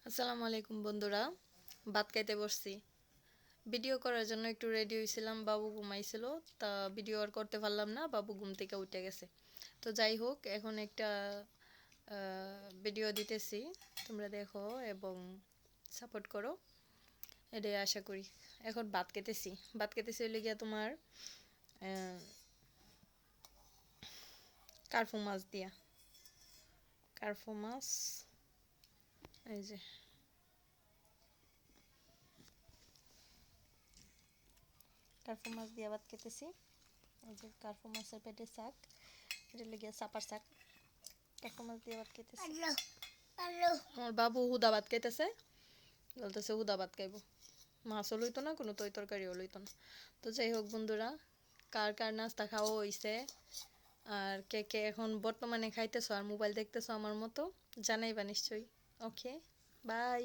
আসসালামু আলাইকুম বন্ধুরা, ভাত খাইতে বসছি। ভিডিও করার জন্য একটু রেডি হয়েছিলাম, বাবু ঘুমাইছিল। তা ভিডিও আর করতে পারলাম না, বাবু ঘুম থেকে উঠে গেছে। তো যাই হোক, এখন একটা ভিডিও দিতেছি, তোমরা দেখো এবং সাপোর্ট করো, এটাই আশা করি। এখন ভাত খেতেছি হলে গিয়া তোমার কার্ফু মাছ দিয়া, কার্ফু মাছ, এই যে কার্ফু মাছ দিয়া ভাত খেতেছি। এই যে কার্ফু মাছের পেটে শাক, এটা লেগে চাপার শাক। কার্ফু মাছ দিয়ে ভাত খেতেছি। আমার বাবু হুদা ভাত খাইতেছে, বলতেছে হুদা ভাত খাইবো, মাছও লইতো না, কোনো তরকারিও লইতো না। তো যাই হোক বন্ধুরা, কার কার নাস্তা খাওয়া হইছে আর কে কে এখন বর্তমানে খাইতেছো আর মোবাইল দেখতেছো আমার মতো, জানাইবা নিশ্চয়ই। ওকে, বাই।